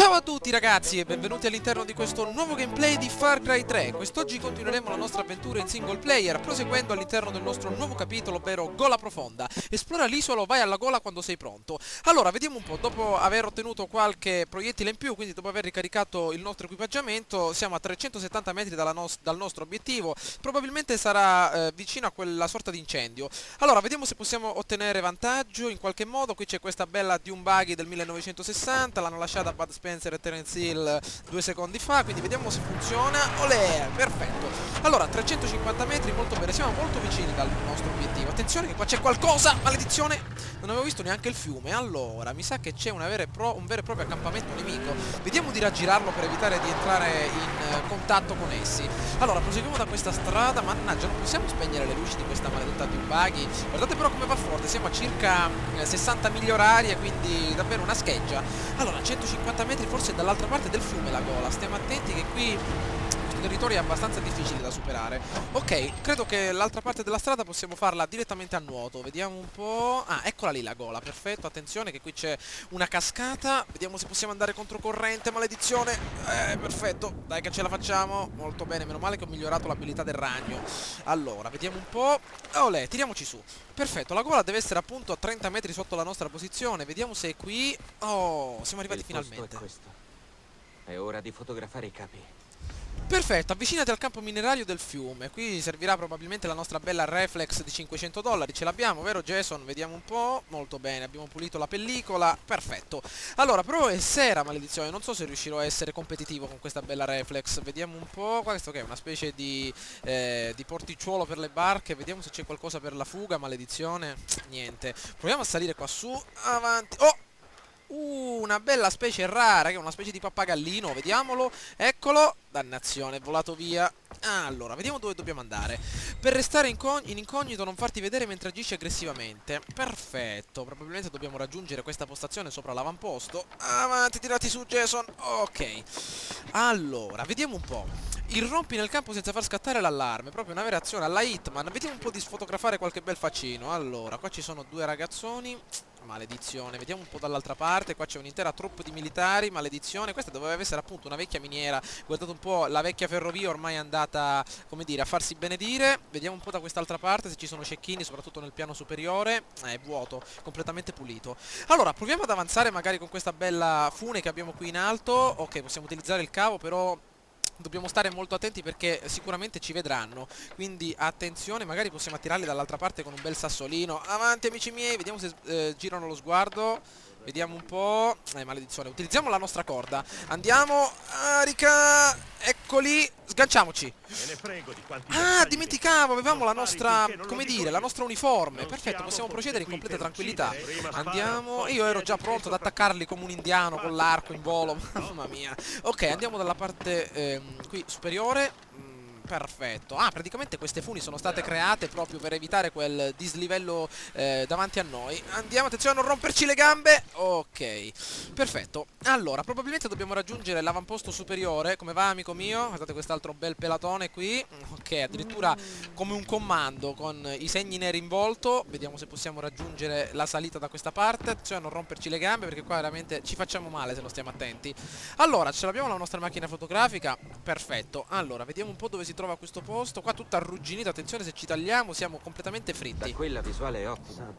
Ciao a tutti ragazzi e benvenuti all'interno di questo nuovo gameplay di Far Cry 3. Quest'oggi continueremo la nostra avventura in single player, proseguendo all'interno del nostro nuovo capitolo, ovvero Gola Profonda. Esplora l'isola o vai alla gola quando sei pronto. Allora, vediamo un po', dopo aver ottenuto qualche proiettile in più, quindi dopo aver ricaricato il nostro equipaggiamento, siamo a 370 metri dal nostro obiettivo. Probabilmente sarà vicino a quella sorta di incendio. Allora, vediamo se possiamo ottenere vantaggio in qualche modo. Qui c'è questa bella Dune Buggy del 1960, l'hanno lasciata Bud Spencer e Terence Hill 2 secondi fa, quindi vediamo se funziona. Olè, perfetto. Allora, 350 metri, molto bene, siamo molto vicini dal nostro obiettivo. Attenzione che qua c'è qualcosa, maledizione! Non avevo visto neanche il fiume. Allora, mi sa che c'è un vero e proprio accampamento nemico. Vediamo di raggirarlo per evitare di entrare in contatto con essi. Allora, proseguiamo da questa strada. Mannaggia, non possiamo spegnere le luci di questa maledetta Dune Buggy. Guardate però come va forte, siamo a circa 60 miglia orarie, quindi davvero una scheggia. Allora, 150 metri, forse dall'altra parte del fiume la gola. Stiamo attenti che qui questo territorio è abbastanza difficile da superare. Ok, credo che l'altra parte della strada possiamo farla direttamente a nuoto. Vediamo un po'. Ah, eccola lì la gola, perfetto. Attenzione che qui c'è una cascata. Vediamo se possiamo andare controcorrente, maledizione. Perfetto, dai che ce la facciamo. Molto bene, meno male che ho migliorato l'abilità del ragno. Allora, vediamo un po'. Olè, tiriamoci su. Perfetto, la gola deve essere appunto a 30 metri sotto la nostra posizione. Vediamo se è qui. Oh, siamo arrivati finalmente. È questo. È ora di fotografare i capi. Perfetto, avvicinati al campo minerario del fiume. Qui servirà probabilmente la nostra bella reflex di $500. Ce l'abbiamo, vero Jason? Vediamo un po'. Molto bene, abbiamo pulito la pellicola. Perfetto. Allora, però è sera, maledizione. Non so se riuscirò a essere competitivo con questa bella reflex. Vediamo un po'. Questo che è una specie di porticciuolo per le barche. Vediamo se c'è qualcosa per la fuga, maledizione. Niente. Proviamo a salire qua su. Avanti. Oh! Una bella specie rara, che è una specie di pappagallino, vediamolo, eccolo, dannazione, è volato via. Allora, vediamo dove dobbiamo andare. Per restare in incognito, non farti vedere mentre agisci aggressivamente. Perfetto, probabilmente dobbiamo raggiungere questa postazione sopra l'avamposto. Avanti, tirati su Jason. Ok. Allora, vediamo un po'. Irrompi nel campo senza far scattare l'allarme. Proprio una vera azione alla Hitman. Vediamo un po' di sfotografare qualche bel faccino. Allora, qua ci sono due ragazzoni. Maledizione. Vediamo un po' dall'altra parte. Qua c'è un'intera troupe di militari. Maledizione. Questa doveva essere appunto una vecchia miniera. Guardate un po', la vecchia ferrovia ormai è andata, come dire, a farsi benedire. Vediamo un po' da quest'altra parte se ci sono cecchini, soprattutto nel piano superiore. È vuoto, completamente pulito. Allora, proviamo ad avanzare magari con questa bella fune che abbiamo qui in alto. Ok, possiamo utilizzare il cavo, però dobbiamo stare molto attenti perché sicuramente ci vedranno. Quindi attenzione, magari possiamo attirarli dall'altra parte con un bel sassolino. Avanti amici miei, vediamo se girano lo sguardo. Vediamo un po'. Maledizione, utilizziamo la nostra corda. Andiamo, arica. Eccoli, sganciamoci. Ah, dimenticavo, avevamo la nostra, come dire, la nostra uniforme. Perfetto, possiamo procedere in completa tranquillità. Andiamo, io ero già pronto ad attaccarli come un indiano con l'arco in volo. Mamma mia. Ok, andiamo dalla parte qui superiore. Perfetto. Ah, praticamente queste funi sono state create proprio per evitare quel dislivello davanti a noi. Andiamo, attenzione a non romperci le gambe. Ok, perfetto. Allora, probabilmente dobbiamo raggiungere l'avamposto superiore. Come va, amico mio? Guardate quest'altro bel pelatone qui. Ok, addirittura come un comando con i segni neri in volto. Vediamo se possiamo raggiungere la salita da questa parte. Attenzione a non romperci le gambe perché qua veramente ci facciamo male se non stiamo attenti. Allora, ce l'abbiamo la nostra macchina fotografica. Perfetto. Allora, vediamo un po' dove si trova questo posto. Qua tutto arrugginito, attenzione se ci tagliamo siamo completamente fritti. Da quella visuale è ottima.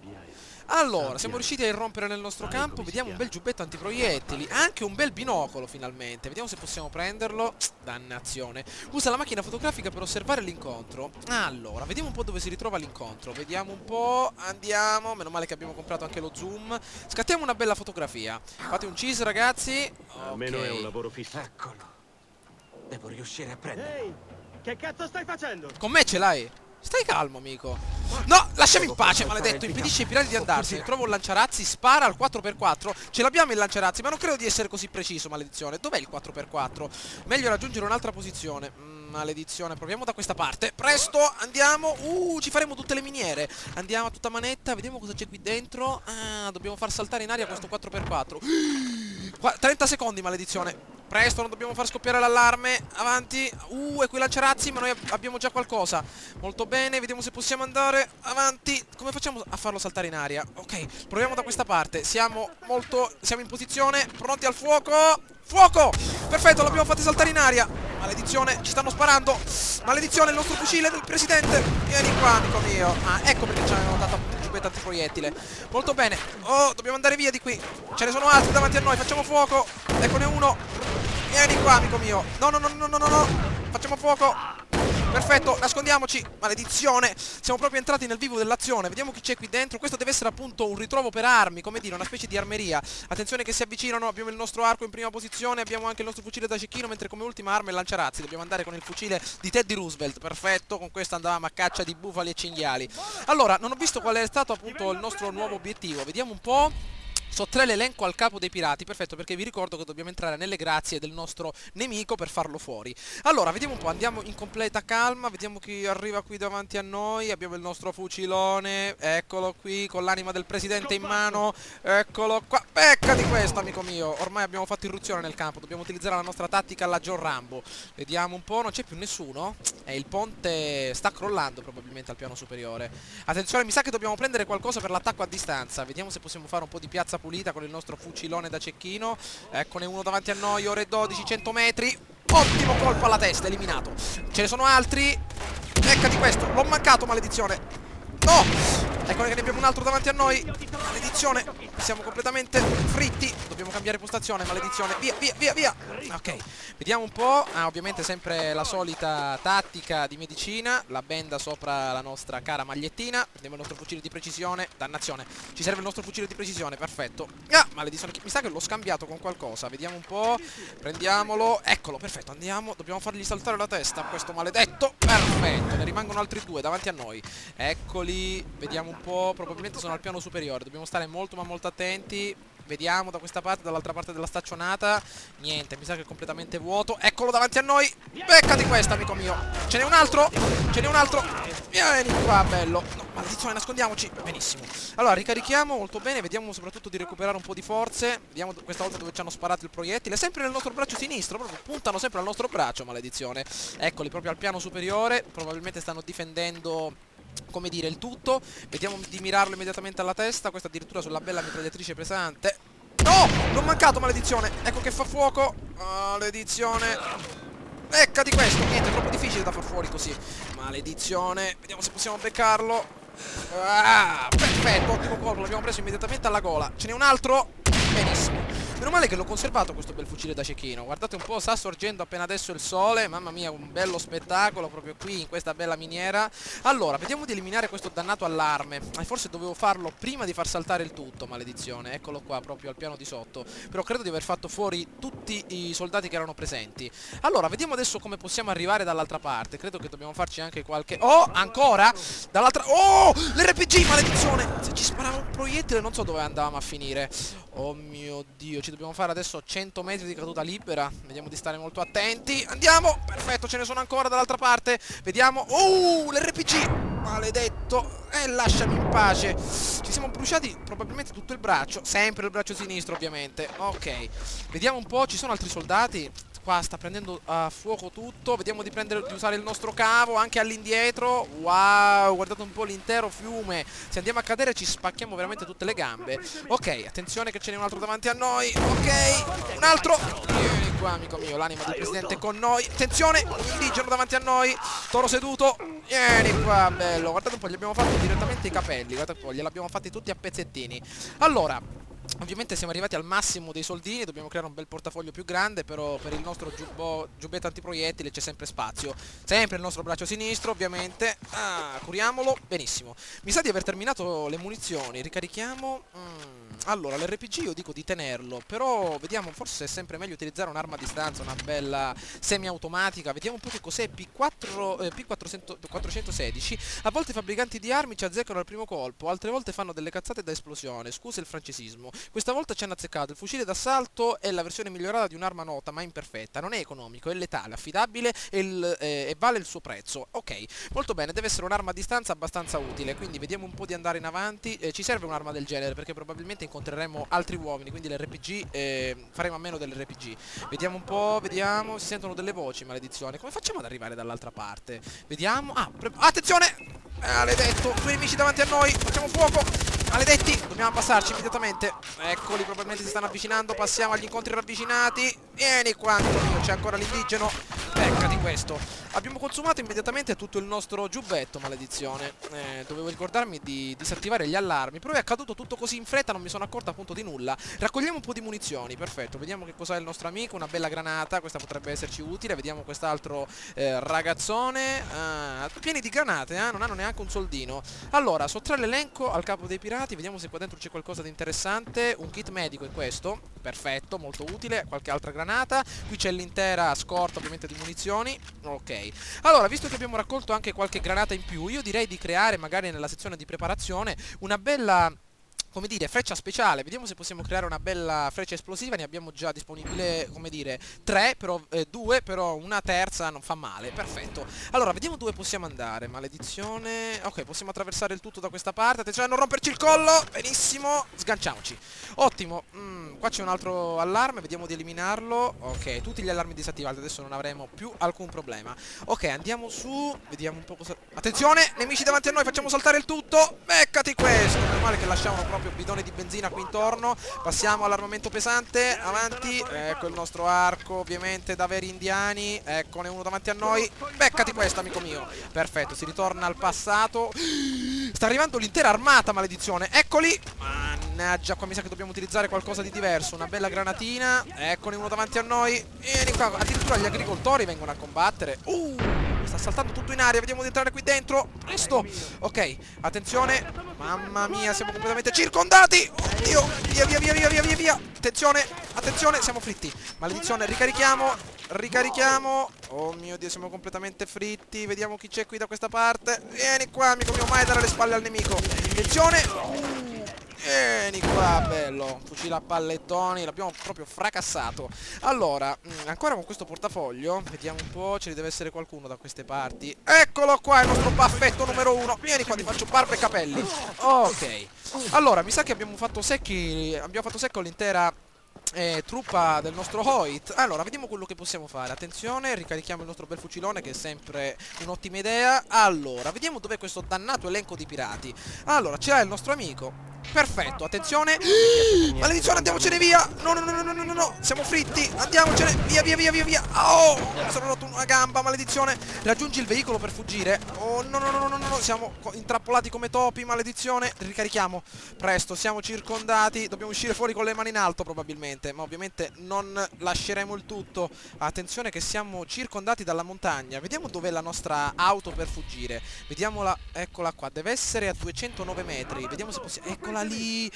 Allora, siamo riusciti a irrompere nel nostro campo. Vediamo un bel giubbetto antiproiettili. Anche un bel binocolo finalmente. Vediamo se possiamo prenderlo. Dannazione. Usa la macchina fotografica per osservare l'incontro. Allora, vediamo un po' dove si ritrova l'incontro. Vediamo un po'. Andiamo. Meno male che abbiamo comprato anche lo zoom. Scattiamo una bella fotografia. Fate un cheese ragazzi. Almeno è un lavoro fisso. Eccolo. Devo riuscire a prenderlo. Ehi, che cazzo stai facendo? Con me ce l'hai? Stai calmo, amico. No, lasciami in pace, maledetto. Impedisce ai pirati di andarsene. Trovo un lanciarazzi, spara al 4x4. Ce l'abbiamo il lanciarazzi, ma non credo di essere così preciso, maledizione. Dov'è il 4x4? Meglio raggiungere un'altra posizione. Maledizione, proviamo da questa parte. Presto, andiamo. Ci faremo tutte le miniere. Andiamo a tutta manetta, vediamo cosa c'è qui dentro. Ah, dobbiamo far saltare in aria questo 4x4. 30 secondi, maledizione. presto, non dobbiamo far scoppiare l'allarme. Avanti. E quei lanciarazzi, ma noi abbiamo già qualcosa. Molto bene, vediamo se possiamo andare avanti. Come facciamo a farlo saltare in aria? Ok, proviamo da questa parte. Siamo in posizione, pronti al fuoco. Fuoco! Perfetto, l'abbiamo fatto saltare in aria. Maledizione, ci stanno sparando. Maledizione, il nostro fucile del presidente. Vieni qua, amico mio. Ah, ecco perché ci avevano dato appunto il giubbetto antiproiettile. Molto bene. Oh, dobbiamo andare via di qui. Ce ne sono altri davanti a noi, facciamo fuoco. Eccone uno. Vieni qua, amico mio. No, no, no, no, no, no, no. Facciamo fuoco. Perfetto, nascondiamoci. Maledizione. Siamo proprio entrati nel vivo dell'azione. Vediamo chi c'è qui dentro. Questo deve essere appunto un ritrovo per armi, come dire, una specie di armeria. Attenzione che si avvicinano. Abbiamo il nostro arco in prima posizione. Abbiamo anche il nostro fucile da cecchino, mentre come ultima arma il lanciarazzi. Dobbiamo andare con il fucile di Teddy Roosevelt. Perfetto, con questo andavamo a caccia di bufali e cinghiali. Allora, non ho visto qual è stato appunto il nostro nuovo obiettivo. Vediamo un po'. Sottrae l'elenco al capo dei pirati, perfetto, perché vi ricordo che dobbiamo entrare nelle grazie del nostro nemico per farlo fuori. Allora, vediamo un po', andiamo in completa calma, vediamo chi arriva qui davanti a noi. Abbiamo il nostro fucilone, eccolo qui, con l'anima del presidente in mano, eccolo qua. Pecca di questo, amico mio, ormai abbiamo fatto irruzione nel campo, dobbiamo utilizzare la nostra tattica alla John Rambo. Vediamo un po', non c'è più nessuno, il ponte sta crollando probabilmente al piano superiore. Attenzione, mi sa che dobbiamo prendere qualcosa per l'attacco a distanza, vediamo se possiamo fare un po' di piazza pulita con il nostro fucilone da cecchino. Eccone uno davanti a noi, ore 12, 100 metri. Ottimo colpo alla testa, eliminato. Ce ne sono altri. Beccati questo, l'ho mancato, maledizione. No! Eccone che ne abbiamo un altro davanti a noi. Maledizione, siamo completamente fritti. Dobbiamo cambiare postazione, maledizione. Via, via, via, via. Ok, vediamo un po'. Ovviamente sempre la solita tattica di medicina. La benda sopra la nostra cara magliettina. Prendiamo il nostro fucile di precisione. Dannazione, ci serve il nostro fucile di precisione, perfetto. Maledizione, mi sa che l'ho scambiato con qualcosa. Vediamo un po'. Prendiamolo, eccolo, perfetto, andiamo. Dobbiamo fargli saltare la testa a questo maledetto. Perfetto, ne rimangono altri due davanti a noi. Eccoli. Vediamo un po', probabilmente sono al piano superiore. Dobbiamo stare molto ma molto attenti. Vediamo da questa parte, dall'altra parte della staccionata. Niente, mi sa che è completamente vuoto. Eccolo davanti a noi. Beccati questa, amico mio. Ce n'è un altro. Ce n'è un altro. Vieni qua, bello. No, maledizione, nascondiamoci. Benissimo. Allora, ricarichiamo molto bene. Vediamo soprattutto di recuperare un po' di forze. Vediamo questa volta dove ci hanno sparato il proiettile. Sempre nel nostro braccio sinistro. Proprio puntano sempre al nostro braccio, maledizione. Eccoli, proprio al piano superiore. Probabilmente stanno difendendo, come dire, il tutto. Vediamo di mirarlo immediatamente alla testa. Questa addirittura sulla bella mitragliatrice pesante. No! L'ho mancato, maledizione. Ecco che fa fuoco. Maledizione. Becca di questo. Niente, è troppo difficile da far fuori così. Maledizione. Vediamo se possiamo beccarlo. Perfetto, ottimo colpo. L'abbiamo preso immediatamente alla gola. Ce n'è un altro. Benissimo. Meno male che l'ho conservato questo bel fucile da cecchino. Guardate un po', sta sorgendo appena adesso il sole. Mamma mia, un bello spettacolo proprio qui in questa bella miniera. Allora, vediamo di eliminare questo dannato allarme. Forse dovevo farlo prima di far saltare il tutto, maledizione. Eccolo qua, proprio al piano di sotto. Però credo di aver fatto fuori tutti i soldati che erano presenti. Allora, vediamo adesso come possiamo arrivare dall'altra parte. Credo che dobbiamo farci anche qualche... Oh, ancora? Dall'altra... Oh, l'RPG, maledizione! Se ci sparava un proiettile non so dove andavamo a finire. Oh mio Dio, ci dobbiamo fare adesso 100 metri di caduta libera. Vediamo di stare molto attenti. Andiamo, perfetto, ce ne sono ancora dall'altra parte. Vediamo, l'RPG, maledetto. Lasciami in pace. Ci siamo bruciati probabilmente tutto il braccio. Sempre il braccio sinistro, ovviamente. Ok, vediamo un po', ci sono altri soldati. Qua sta prendendo a fuoco tutto. Vediamo di usare il nostro cavo anche all'indietro. Wow, guardate un po' l'intero fiume. Se andiamo a cadere ci spacchiamo veramente tutte le gambe. Ok, attenzione che ce n'è un altro davanti a noi. Ok, un altro. Vieni qua, amico mio, l'anima del presidente è con noi. Attenzione, un indigeno davanti a noi. Toro seduto. Vieni qua, bello. Guardate un po', gli abbiamo fatto direttamente i capelli. Guardate un po', glieli abbiamo fatti tutti a pezzettini. Allora, ovviamente siamo arrivati al massimo dei soldini. Dobbiamo creare un bel portafoglio più grande. Però per il nostro giubbetto antiproiettile c'è sempre spazio. Sempre il nostro braccio sinistro, ovviamente. Curiamolo. Benissimo. Mi sa di aver terminato le munizioni. Ricarichiamo. Allora, l'RPG io dico di tenerlo. Però vediamo, forse è sempre meglio utilizzare un'arma a distanza, una bella semiautomatica. Vediamo un po' che cos'è P416. A volte i fabbricanti di armi ci azzeccano al primo colpo, altre volte fanno delle cazzate da esplosione. Scusa il francesismo. Questa volta ci hanno azzeccato. Il fucile d'assalto è la versione migliorata di un'arma nota ma imperfetta. Non è economico, è letale, affidabile e vale il suo prezzo. Ok, molto bene, deve essere un'arma a distanza abbastanza utile. Quindi vediamo un po' di andare in avanti. Ci serve un'arma del genere perché probabilmente incontreremo altri uomini, quindi l'RPG faremo a meno dell'RPG. Vediamo un po', vediamo, si sentono delle voci, maledizione. Come facciamo ad arrivare dall'altra parte? Vediamo. Attenzione! Maledetto, due nemici davanti a noi, facciamo fuoco. Maledetti, dobbiamo abbassarci immediatamente. Eccoli, probabilmente si stanno avvicinando. Passiamo agli incontri ravvicinati. Vieni qua, amico mio, c'è ancora l'indigeno. Beccati questo. Abbiamo consumato immediatamente tutto il nostro giubbetto, maledizione. Dovevo ricordarmi di disattivare gli allarmi. Però è accaduto tutto così in fretta, non mi sono accorto appunto di nulla. Raccogliamo un po' di munizioni, perfetto. Vediamo che cos'ha il nostro amico, una bella granata. Questa potrebbe esserci utile. Vediamo quest'altro ragazzone. Pieni di granate, non hanno neanche un soldino. Allora, sottrae l'elenco al capo dei pirati. Vediamo se qua dentro c'è qualcosa di interessante. Un kit medico è questo. Perfetto, molto utile. Qualche altra granata. Qui c'è l'intera scorta ovviamente di munizioni. Ok. Allora, visto che abbiamo raccolto anche qualche granata in più, io direi di creare magari nella sezione di preparazione una bella, come dire, freccia speciale. Vediamo se possiamo creare una bella freccia esplosiva. Ne abbiamo già disponibile, come dire, 3, però 2, però una terza non fa male. Perfetto. Allora, vediamo dove possiamo andare. Maledizione. Ok, possiamo attraversare il tutto da questa parte. Attenzione a non romperci il collo. Benissimo. Sganciamoci. Ottimo. Qua c'è un altro allarme. Vediamo di eliminarlo. Ok, tutti gli allarmi disattivati. Adesso non avremo più alcun problema. Ok, andiamo su. Vediamo un po' cosa... Attenzione, nemici davanti a noi. Facciamo saltare il tutto. Beccati questo. Meno male che lasciamo proprio bidone di benzina qui intorno. Passiamo all'armamento pesante. Avanti. Ecco il nostro arco, ovviamente da veri indiani. Eccone uno davanti a noi. Beccati questo, amico mio. Perfetto, si ritorna al passato. Sta arrivando l'intera armata, maledizione. Eccoli. Mannaggia, qua mi sa che dobbiamo utilizzare qualcosa di diverso. Una bella granatina. Eccone uno davanti a noi. Vieni qua. Addirittura gli agricoltori vengono a combattere. Sta saltando tutto in aria. Vediamo di entrare qui dentro. Presto. Ok, attenzione. Mamma mia, siamo completamente circondati. Oddio. Via, via, via, via, via, via, via. Attenzione, attenzione, siamo fritti. Maledizione, ricarichiamo. Ricarichiamo. Oh mio Dio, siamo completamente fritti. Vediamo chi c'è qui da questa parte. Vieni qua, amico mio, mai dare le spalle al nemico. Attenzione. Vieni qua, bello. Fucile a pallettoni. L'abbiamo proprio fracassato. Allora, ancora con questo portafoglio. Vediamo un po'. Ce ne deve essere qualcuno da queste parti. Eccolo qua, il nostro baffetto numero 1. Vieni qua, ti faccio barba e capelli. Ok. Allora, mi sa che abbiamo fatto secchi. Abbiamo fatto secco l'intera truppa del nostro Hoyt. Allora, vediamo quello che possiamo fare. Attenzione, ricarichiamo il nostro bel fucilone, che è sempre un'ottima idea. Allora, vediamo dov'è questo dannato elenco di pirati. Allora, ce l'ha il nostro amico. Perfetto, attenzione. Maledizione, andiamocene via. No, no, no, no, no, no, no. Siamo fritti. Andiamocene. Via, via, via, via, via. Oh, mi sono rotto una gamba, maledizione. Raggiungi il veicolo per fuggire. Oh, no, no, no, no, no, no. Siamo intrappolati come topi, maledizione. Ricarichiamo. Presto, siamo circondati. Dobbiamo uscire fuori con le mani in alto, probabilmente. Ma ovviamente non lasceremo il tutto. Attenzione che siamo circondati dalla montagna. Vediamo dov'è la nostra auto per fuggire. Vediamola. Eccola qua. Deve essere a 209 metri. Vediamo se possiamo... Eccola lì.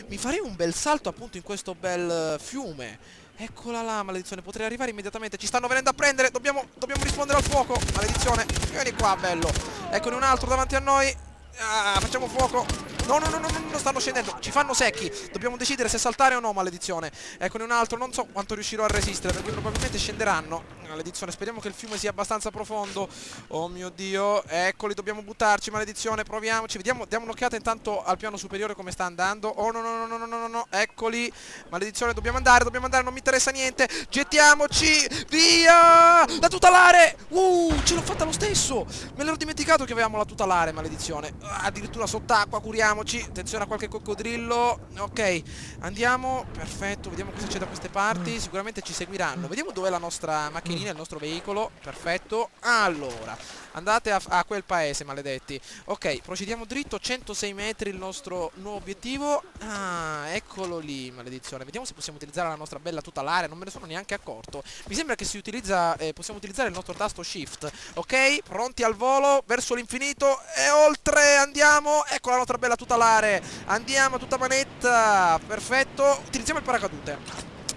Mi farei un bel salto appunto in questo bel fiume. Eccola là, maledizione. Potrei arrivare immediatamente. Ci stanno venendo a prendere. Dobbiamo rispondere al fuoco. Maledizione. Vieni qua, bello. Eccone un altro davanti a noi. Facciamo fuoco. No, no, no, no, no, stanno scendendo. Ci fanno secchi. Dobbiamo decidere se saltare o no, maledizione. Eccone un altro. Non so quanto riuscirò a resistere, perché probabilmente scenderanno. Maledizione, speriamo che il fiume sia abbastanza profondo. Oh mio Dio. Eccoli, dobbiamo buttarci, maledizione. Proviamoci. Vediamo, diamo un'occhiata intanto al piano superiore come sta andando. Oh no, no, no, no, no, no, no. Eccoli. Maledizione, dobbiamo andare, non mi interessa niente. Gettiamoci. Via. La tutelare. Ce l'ho fatta lo stesso. Me l'ero dimenticato che avevamo la tutelare, maledizione. Addirittura sott'acqua, curiamoci. Attenzione a qualche coccodrillo. Ok, andiamo. Perfetto, vediamo cosa c'è da queste parti. Sicuramente ci seguiranno. Vediamo dov'è la nostra macchinina, il nostro veicolo. Perfetto. Allora, andate a quel paese, maledetti. Ok, procediamo dritto. 106 metri il nostro nuovo obiettivo. Eccolo lì, maledizione. Vediamo se possiamo utilizzare la nostra bella tutelare. Non me ne sono neanche accorto. Mi sembra che si utilizza possiamo utilizzare il nostro tasto shift. Ok, pronti al volo verso l'infinito e oltre. Andiamo. Ecco la nostra bella tutelare. Andiamo a tutta manetta. Perfetto. Utilizziamo il paracadute.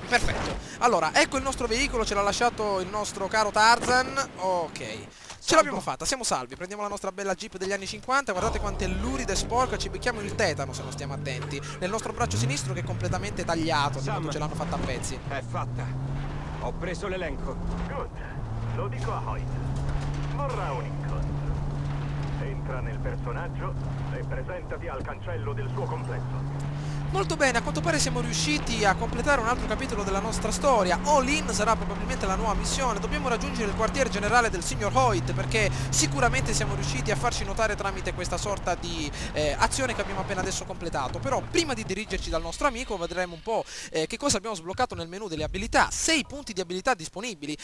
Perfetto. Allora, ecco il nostro veicolo, ce l'ha lasciato il nostro caro Tarzan. Ok. Ce l'abbiamo fatta, siamo salvi, prendiamo la nostra bella Jeep degli anni 50, guardate quanto è lurida e sporca, ci becchiamo il tetano se non stiamo attenti, nel nostro braccio sinistro che è completamente tagliato, di Sam. quanto ce l'hanno fatta a pezzi. È fatta. Ho preso l'elenco. Good. Lo dico a Hoyt. Vorrà un incontro. Entra nel personaggio e presentati al cancello del suo complesso. Molto bene, a quanto pare siamo riusciti a completare un altro capitolo della nostra storia. All In sarà probabilmente la nuova missione. Dobbiamo raggiungere il quartier generale del signor Hoyt, perché sicuramente siamo riusciti a farci notare tramite questa sorta di azione che abbiamo appena adesso completato. Però prima di dirigerci dal nostro amico vedremo un po' che cosa abbiamo sbloccato nel menu delle abilità. 6 punti di abilità disponibili.